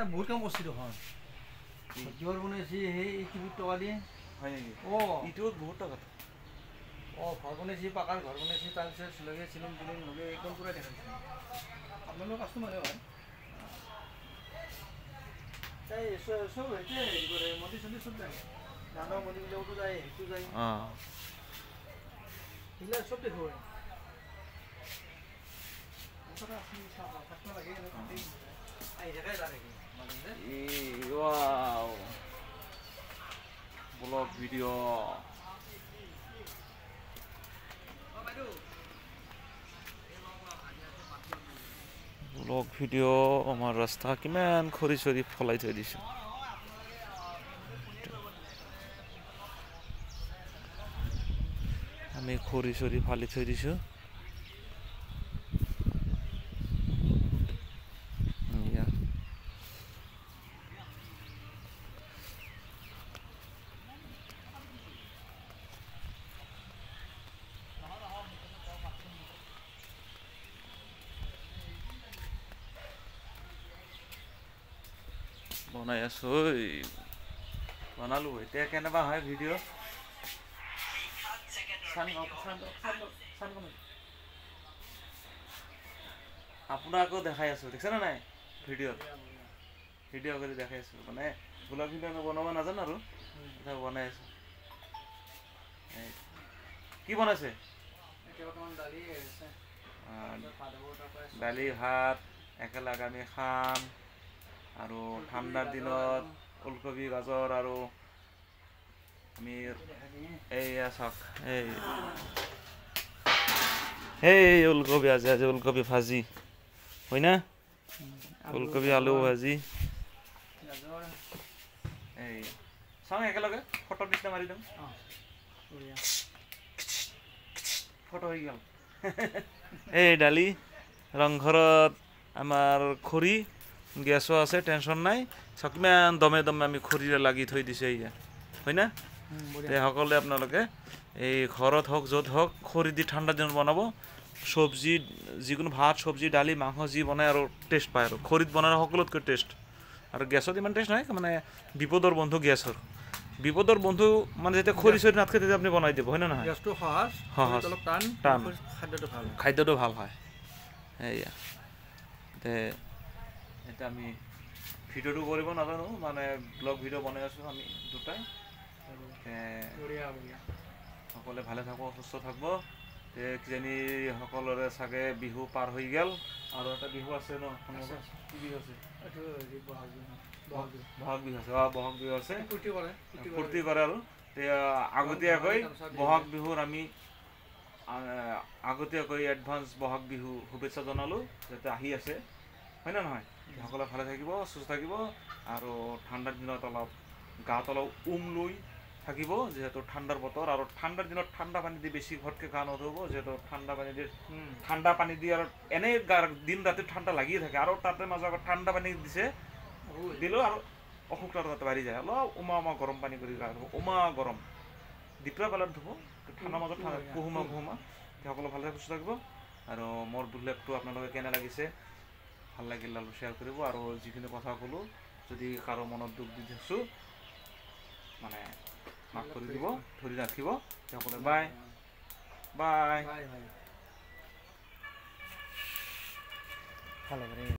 বহুত কাম কৰিছে দেখোন ঘৰ বনাইছে সেই ইটোত টকা দিয়ে হয় নেকি ইটোত বহুত টকা ঘৰ বনাইছে পাকাৰ ঘৰ বনাইছে তাৰপিছত লগে চিলিং টিলিং লগে একদম পূৰা দেখাইছে আপোনালোকৰ কাষ্টমাৰে হয় তাই চব হৈছে হেৰি কৰে মন্দিৰ চন্দিৰ চব যায় ডাঙৰ মন্দিৰবিলাকতো যায় সেইটো যায় সেইবিলাক চব দেখুৱাই Wow. Vlog video. Vlog video আমাৰ ৰাস্তা কিমান খৰি চৰি ফলাই থৈ দিছে আমি খৰি চৰি ফালি থৈ দিছো বনাই আছো বনালো এতিয়া কেনেবা হয় ভিডিও আপোনাকো দেখাই আছো দেখছ না নাই ভিডিও কৰি দেখাই আছো মানে ব্লগ ভিডিও বনাব নাজানো আৰু এটা বনাই আছো কি বনাইছে দালি ভাত একেলগে আমি খাম আৰু ঠাণ্ডাৰ দিনত ওলকবি গাজৰ আৰু আমি এইয়া চাওক এই ওলকবি আজি ওলকবি ভাজি হয় না ওলকবি আলু ভাজি এই চাওঁ একেলগে ফটো নিচিনা মাৰি দিম ফটো হৈ গ'ল এই দালি ৰংঘৰত আমাৰ খৰি গেছো আছে টেনশন নাই কিমান দমে দমে আমি খৰিৰে লাগি থৈ দিছে এয়া হয় না সকলোৱে আপোনালোকে এই ঘৰত হওক য'ত হওক খৰি দি ঠাণ্ডা দিনত বনাব চব্জি যিকোনো ভাত চব্জি দালি মাংস যি বনাই আৰু টেষ্ট পায় আৰু খৰিত বনালে সকলোতকৈ টেষ্ট আৰু গেছত ইমান টেষ্ট নহয় মানে বিপদৰ বন্ধু গেছৰ বিপদৰ বন্ধু মানে যেতিয়া খৰি চৰি নাথাকে তেতিয়া আপুনি বনাই দিব হয় না নহয় সহজ টান খাদ্যটো ভাল হয় এয়া এটা আমি ভিডিওটো কৰিব নাজানো মানে ব্লগ ভিডিও বনাই আছো আমি দুটাই সকলোৱে ভালে থাকব সুস্থ থাকব কিজানি সকলোৰে চাগে বিহু পাৰ হৈ গ'ল আৰু এটা বিহু আছে ন কি বিহু আছে বহাগ বিহু আছে বহাগ বিহু আছে ফূৰ্তি কৰে আৰু আগতীয়াকৈ বহাগ বিহুৰ আমি আগতীয়াকৈ এডভান্স বহাগ বিহু শুভেচ্ছা জনালো যাতে আহি আছে হয় না নহয় সকলোৱে ভালে থাকিব সুস্থ থাকিব আৰু ঠাণ্ডাৰ দিনত অলপ গাত অলপ লৈ থাকিব যেহেতু ঠাণ্ডাৰ বতৰ আৰু ঠাণ্ডাৰ দিনত ঠাণ্ডা পানী দি বেছি ঘৰতকৈ গা নুধুব যেহেতু ঠাণ্ডা পানী দি আৰু এনেই দিন ৰাতি ঠাণ্ডা লাগিয়ে থাকে আৰু তাতে মাজত ঠাণ্ডা পানী দিছে দিলেও আৰু অসুখটো তাতে বাঢ়ি যায় অলপ উমা গৰম পানী কৰি গা ধুব গৰম দীপৰা পালত ধুব ঠাণ্ডাৰ মাজত কুহুমা সকলো ভালে সুস্থ থাকিব আৰু মোৰ ব্লগটো আপোনালোকে কেনে লাগিছে ভাল লাগিল আৰু শ্বেয়াৰ কৰিব আৰু যিখিনি কথা ক'লোঁ যদি কাৰো মনত দুখ দি দিছোঁ মানে মাফ কৰি দিব ধৰি ৰাখিব সকলোৱে বাই বাই